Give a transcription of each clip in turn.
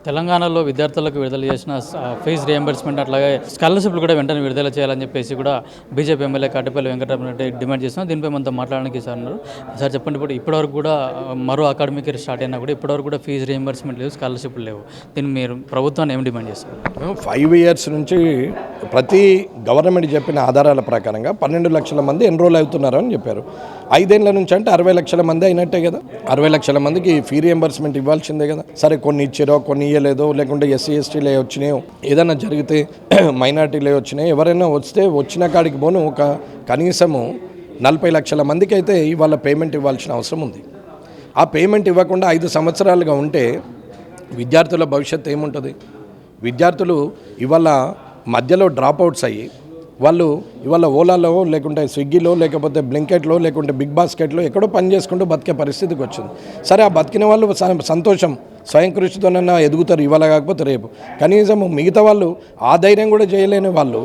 తెలంగాణలో విద్యార్థులకు విడుదల చేసిన ఫీజు రియంబర్స్మెంట్ అట్లాగే స్కాలర్షిప్లు కూడా వెంటనే విడుదల చేయాలని చెప్పేసి కూడా BJP MLA Katipalli Venkataramana Reddy demand చేస్తున్నారు. దీనిపై మనతో మాట్లాడడానికి సార్ అన్నారు. సార్ చెప్పండి, ఇప్పుడు ఇప్పటివరకు కూడా మరో అకాడమిక్ ఇయర్ స్టార్ట్ అయినా కూడా ఇప్పటివరకు కూడా ఫీజు రియంబర్స్మెంట్ లేవు, స్కాలర్షిప్లు లేవు. దీన్ని మీరు ప్రభుత్వాన్ని ఏం డిమాండ్ చేస్తారు? 5 years నుంచి ప్రతి గవర్నమెంట్ చెప్పిన ఆధారాల ప్రకారంగా 12 లక్షల మంది ఎన్రోల్ అవుతున్నారు అని చెప్పారు. 5 ఏళ్ల నుంచి అంటే 60 లక్షల మంది అయినట్టే కదా. 60 లక్షల మందికి ఫీ రియంబర్స్మెంట్ ఇవ్వాల్సిందే కదా. సరే కొన్ని ఇచ్చారో కొన్ని ఇవ్వలేదో, లేకుంటే ఎస్సీ ఎస్టీలే వచ్చినాయో, ఏదైనా జరిగితే మైనార్టీలే వచ్చినాయి, ఎవరైనా వస్తే వచ్చిన కాడికి పోను ఒక కనీసము 40 లక్షల మందికి అయితే ఇవాళ పేమెంట్ ఇవ్వాల్సిన అవసరం ఉంది. ఆ పేమెంట్ ఇవ్వకుండా 5 సంవత్సరాలుగా ఉంటే విద్యార్థుల భవిష్యత్తు ఏముంటుంది? విద్యార్థులు ఇవాళ మధ్యలో డ్రాప్అవుట్స్ అయ్యి వాళ్ళు ఇవాళ ఓలాలో లేకుంటే స్విగ్గీలో లేకపోతే బ్లింకెట్లో లేకుంటే బిగ్ బాస్కెట్లో ఎక్కడో పని చేసుకుంటూ బతికే పరిస్థితికి వచ్చింది. సరే, ఆ బతికిన వాళ్ళు సంతోషం, స్వయం కృషితోనన్నా ఎదుగుతారు ఇవాళ కాకపోతే రేపు. కనీసం మిగతా వాళ్ళు ఆ ధైర్యం కూడా చేయలేని వాళ్ళు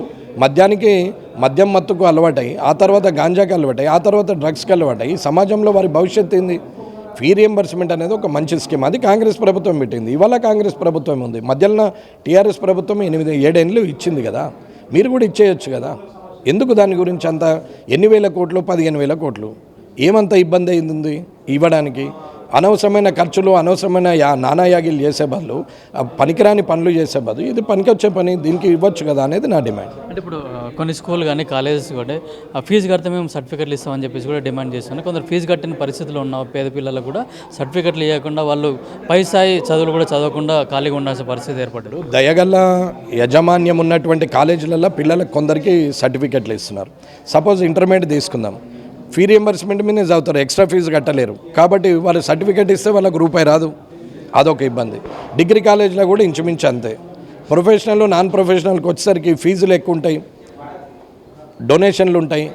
మద్యం మత్తుకు అలవాటై, ఆ తర్వాత గాంజాకి అలవాటై, ఆ తర్వాత డ్రగ్స్కి అలవాటై సమాజంలో వారి భవిష్యత్తు ఏంది? ఫీ రియంబర్స్మెంట్ అనేది ఒక మంచి స్కీమ్. అది కాంగ్రెస్ ప్రభుత్వం పెట్టింది. ఇవాళ కాంగ్రెస్ ప్రభుత్వం ఉంది. మధ్యలో టీఆర్ఎస్ ప్రభుత్వం 8-7 ఏళ్ళు ఇచ్చింది కదా. మీరు కూడా ఇచ్చేయచ్చు కదా. ఎందుకు దాని గురించి అంత ఎన్ని వేల కోట్లు, 15,000 కోట్లు ఏమంత ఇబ్బంది అయింది ఇవ్వడానికి? అనవసరమైన ఖర్చులు, అనవసరమైన నానాయాగిలు చేసే బదులు, పనికిరాని పనులు చేసే బదులు ఇది పనికొచ్చే పని, దీనికి ఇవ్వచ్చు కదా అనేది నా డిమాండ్. అంటే ఇప్పుడు కొన్ని స్కూల్ కానీ కాలేజెస్ కూడా ఫీజు కడితే మేము సర్టిఫికెట్లు ఇస్తామని చెప్పేసి కూడా డిమాండ్ చేస్తున్నాను. కొందరు ఫీజు కట్టిన పరిస్థితిలో ఉన్న పేద పిల్లలకు కూడా సర్టిఫికెట్లు ఇవ్వకుండా వాళ్ళు పై స్థాయి చదువులు కూడా చదవకుండా ఖాళీగా ఉండాల్సిన పరిస్థితి ఏర్పడ్డారు. దయగల్ల యాజమాన్యం ఉన్నటువంటి కాలేజీలలో పిల్లలకు కొందరికి సర్టిఫికెట్లు ఇస్తున్నారు. సపోజ్ ఇంటర్మీడియట్ తీసుకుందాం, ఫీ రియంబర్స్మెంట్ మీదే చదువుతారు, ఎక్స్ట్రా ఫీజు కట్టలేరు. కాబట్టి వాళ్ళు సర్టిఫికేట్ ఇస్తే వాళ్ళకు రూపాయి రాదు, అదొక ఇబ్బంది. డిగ్రీ కాలేజీలో కూడా ఇంచుమించు అంతే. ప్రొఫెషనల్, నాన్ ప్రొఫెషనల్కి వచ్చేసరికి ఫీజులు ఎక్కువ ఉంటాయి, డొనేషన్లు ఉంటాయి.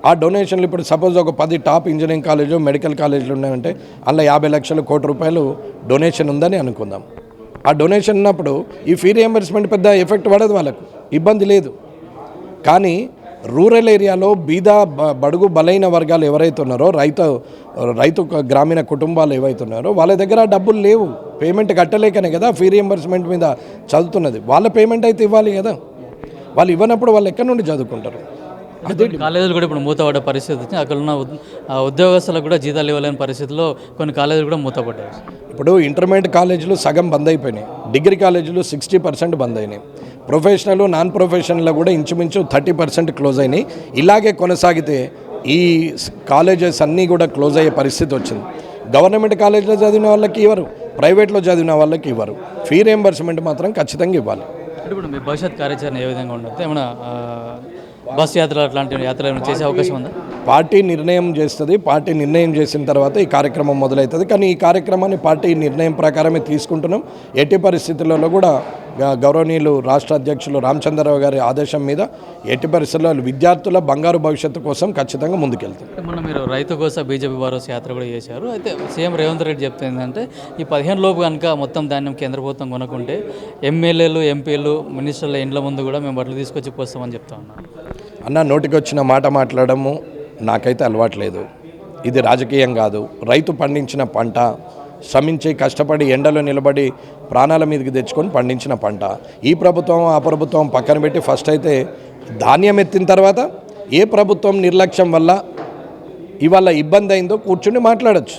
ఆ డొనేషన్లు ఇప్పుడు సపోజ్ ఒక 10 టాప్ ఇంజనీరింగ్ కాలేజీలు, మెడికల్ కాలేజీలు ఉన్నాయంటే అందులో 50 లక్షలు, ₹1,00,00,000 డొనేషన్ ఉందని అనుకుందాం. ఆ డొనేషన్ ఉన్నప్పుడు ఈ ఫీ రియంబర్స్మెంట్ పెద్ద ఎఫెక్ట్ పడదు, వాళ్ళకు ఇబ్బంది లేదు. కానీ రూరల్ ఏరియాలో బడుగు బలైన వర్గాలు ఎవరైతే ఉన్నారో, రైతు గ్రామీణ కుటుంబాలు ఏవైతే ఉన్నారో వాళ్ళ దగ్గర డబ్బులు లేవు, పేమెంట్ కట్టలేకనే కదా ఫీ రియంబర్స్మెంట్ మీద చదువుతున్నది. వాళ్ళ పేమెంట్ అయితే ఇవ్వాలి కదా. వాళ్ళు ఇవ్వనప్పుడు వాళ్ళు ఎక్కడి నుండి చదువుకుంటారు? అదే కాలేజీలు కూడా ఇప్పుడు మూతపడ్డ పరిస్థితి వచ్చింది. అక్కడ ఉన్న ఉద్యోగస్తులకు కూడా జీతాలు ఇవ్వలేని పరిస్థితిలో కొన్ని కాలేజీలు కూడా మూతపడ్డాయి. ఇప్పుడు ఇంటర్మీడియట్ కాలేజీలు సగం బంద్ అయిపోయినాయి, డిగ్రీ కాలేజీలు 60% బంద్ అయినాయి, ప్రొఫెషనల్, నాన్ ప్రొఫెషనల్లో కూడా ఇంచుమించు 30% క్లోజ్ అయినాయి. ఇలాగే కొనసాగితే ఈ కాలేజెస్ అన్నీ కూడా క్లోజ్ అయ్యే పరిస్థితి వచ్చింది. గవర్నమెంట్ కాలేజీలో చదివిన వాళ్ళకి ఇవ్వరు, ప్రైవేట్లో చదివిన వాళ్ళకి ఇవ్వరు. ఫీ రియంబర్స్మెంట్ మాత్రం ఖచ్చితంగా ఇవ్వాలి. ఇప్పుడు మీ భవిష్యత్ కార్యాచరణ ఏ విధంగా ఉండదు? ఏమైనా బస్ యాత్ర అట్లాంటి యాత్రలు ఏమైనా చేసే అవకాశం ఉందా? పార్టీ నిర్ణయం చేస్తుంది. పార్టీ నిర్ణయం చేసిన తర్వాత ఈ కార్యక్రమం మొదలవుతుంది. కానీ ఈ కార్యక్రమాన్ని పార్టీ నిర్ణయం ప్రకారమే తీసుకుంటున్నాం. ఎట్టి పరిస్థితులలో కూడా గౌరవనీయులు రాష్ట్ర అధ్యక్షులు రామచంద్రరావు గారి ఆదేశం మీద ఎట్టి పరిస్థితుల్లో విద్యార్థుల బంగారు భవిష్యత్తు కోసం ఖచ్చితంగా ముందుకెళ్తాం. మొన్న మీరు రైతు కోసం బీజేపీ భరోసా యాత్ర కూడా చేశారు. అయితే సీఎం రేవంత్ రెడ్డి చెప్తుందంటే ఈ 15 లోపు కనుక మొత్తం ధాన్యం కేంద్ర ప్రభుత్వం కొనుక్కుంటే ఎమ్మెల్యేలు, ఎంపీలు, మినిస్టర్ల ఇండ్ల ముందు కూడా మేము బట్టలు తీసుకొచ్చి పోస్తామని చెప్తా ఉన్నాను. అన్న, నోటికి వచ్చిన మాట మాట్లాడము నాకైతే అలవాట్లేదు. ఇది రాజకీయం కాదు. రైతు పండించిన పంట, శ్రమించి కష్టపడి ఎండలో నిలబడి ప్రాణాల మీదకి తెచ్చుకొని పండించిన పంట. ఈ ప్రభుత్వం ఆ ప్రభుత్వం పక్కన పెట్టి ఫస్ట్ అయితే ధాన్యం ఎత్తిన తర్వాత ఏ ప్రభుత్వం నిర్లక్ష్యం వల్ల ఇవాళ ఇబ్బంది అయిందో కూర్చుని మాట్లాడచ్చు.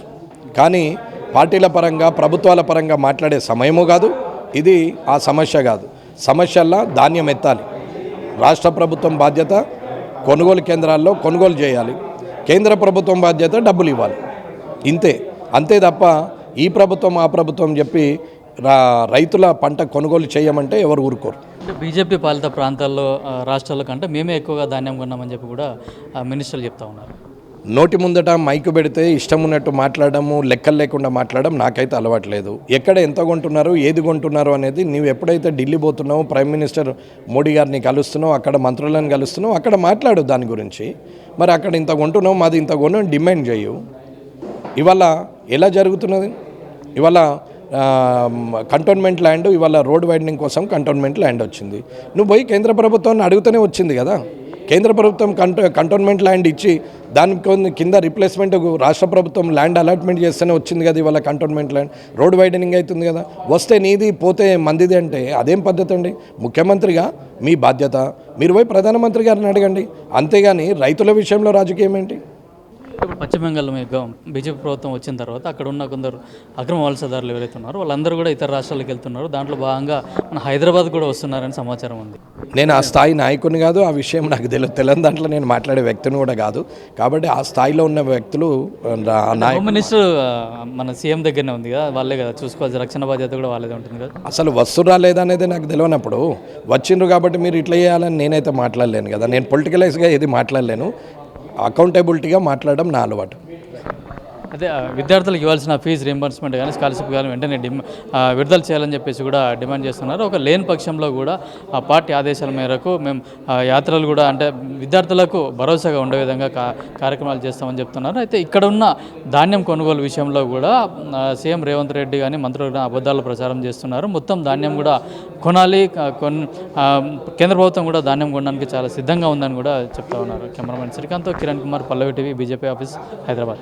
కానీ పార్టీల పరంగా, ప్రభుత్వాల పరంగా మాట్లాడే సమయము కాదు ఇది. ఆ సమస్య కాదు. సమస్యల్లో ధాన్యం ఎత్తాలి. రాష్ట్ర ప్రభుత్వం బాధ్యత కొనుగోలు కేంద్రాల్లో కొనుగోలు చేయాలి, కేంద్ర ప్రభుత్వం బాధ్యత డబ్బులు ఇవ్వాలి. అంతే తప్ప ఈ ప్రభుత్వం ఆ ప్రభుత్వం చెప్పి రైతుల పంట కొనుగోలు చేయమంటే ఎవరు ఊరుకోరు. అంటే బీజేపీ పాలిత ప్రాంతాల్లో, రాష్ట్రాల కంటే మేమే ఎక్కువగా ధాన్యం కొన్నామని చెప్పి కూడా మినిస్టర్లు చెప్తా ఉన్నారు. నోటి ముందట మైకు పెడితే ఇష్టం ఉన్నట్టు మాట్లాడము, లెక్కలు లేకుండా మాట్లాడడం నాకైతే అలవాట్లేదు. ఎక్కడ ఎంత కొంటున్నారు, ఏది కొంటున్నారు అనేది నీవు ఎప్పుడైతే ఢిల్లీ పోతున్నావు, ప్రైమ్ మినిస్టర్ మోడీ గారిని కలుస్తున్నావు, అక్కడ మంత్రులను కలుస్తున్నావు, అక్కడ మాట్లాడు దాని గురించి. మరి అక్కడ ఇంత కొంటున్నావు, మాది ఇంత కొను డిమాండ్ చేయు. ఇవాళ ఎలా జరుగుతున్నది? ఇవాళ కంటోన్మెంట్ ల్యాండ్, ఇవాళ రోడ్ వైడనింగ్ కోసం కంటోన్మెంట్ ల్యాండ్ వచ్చింది. నువ్వు పోయి కేంద్ర ప్రభుత్వాన్ని అడుగుతూనే వచ్చింది కదా. కేంద్ర ప్రభుత్వం కంటోన్మెంట్ ల్యాండ్ ఇచ్చి దాని కింద రిప్లేస్మెంట్ రాష్ట్ర ప్రభుత్వం ల్యాండ్ అలాట్మెంట్ చేస్తేనే వచ్చింది కదా ఇవాళ కంటోన్మెంట్ ల్యాండ్. రోడ్ వైడనింగ్ అవుతుంది కదా, వస్తే నీది పోతే మందిది అంటే అదేం పద్ధతి అండి? ముఖ్యమంత్రిగా మీ బాధ్యత, మీరు పోయి ప్రధానమంత్రి గారిని అడగండి, అంతేగాని రైతుల విషయంలో రాజకీయం ఏంటి? ఇప్పుడు పశ్చిమ బెంగాల్లో మీకు బీజేపీ ప్రభుత్వం వచ్చిన తర్వాత అక్కడ ఉన్న కొందరు అక్రమ వలసదారులు ఎవరైతే ఉన్నారో వాళ్ళందరూ కూడా ఇతర రాష్ట్రాలకు వెళ్తున్నారు. దాంట్లో భాగంగా మన హైదరాబాద్ కూడా వస్తున్నారని సమాచారం ఉంది. నేను ఆ స్థాయి నాయకుని కాదు, ఆ విషయం నాకు తెలియని దాంట్లో నేను మాట్లాడే వ్యక్తిని కూడా కాదు. కాబట్టి ఆ స్థాయిలో ఉన్న వ్యక్తులు హోమ్ మినిస్టర్ మన సీఎం దగ్గరనే ఉంది కదా, వాళ్ళే కదా చూసుకోవాల్సిన రక్షణ బాధ్యత కూడా వాళ్ళదే ఉంటుంది కదా. అసలు వస్తురా లేదా అనేది నాకు తెలియనప్పుడు వచ్చిండ్రు కాబట్టి మీరు ఇట్లా చేయాలని నేనైతే మాట్లాడలేను కదా. నేను పొలిటికలైజ్గా ఏది మాట్లాడలేను, అకౌంటబిలిటీగా మాట్లాడడం నా అలవాటు. అదే విద్యార్థులకు ఇవ్వాల్సిన ఫీజు రీంబర్స్మెంట్ కానీ స్కాలర్షిప్ కానీ వెంటనే విడుదల చేయాలని చెప్పేసి కూడా డిమాండ్ చేస్తున్నారు. ఒక లేని పక్షంలో కూడా ఆ పార్టీ ఆదేశాల మేరకు మేము యాత్రలు కూడా అంటే విద్యార్థులకు భరోసాగా ఉండే విధంగా కార్యక్రమాలు చేస్తామని చెప్తున్నారు. అయితే ఇక్కడ ఉన్న ధాన్యం కొనుగోలు విషయంలో కూడా సీఎం రేవంత్ రెడ్డి కానీ మంత్రులు కానీ అబద్ధాలు ప్రచారం చేస్తున్నారు. మొత్తం ధాన్యం కూడా కొనాలి, కేంద్ర ప్రభుత్వం కూడా ధాన్యం కొనడానికి చాలా సిద్ధంగా ఉందని కూడా చెప్తా ఉన్నారు. కెమెరామెన్ శ్రీకాంత్, కిరణ్ కుమార్, పల్లవి టీవీ, బీజేపీ ఆఫీస్, హైదరాబాద్.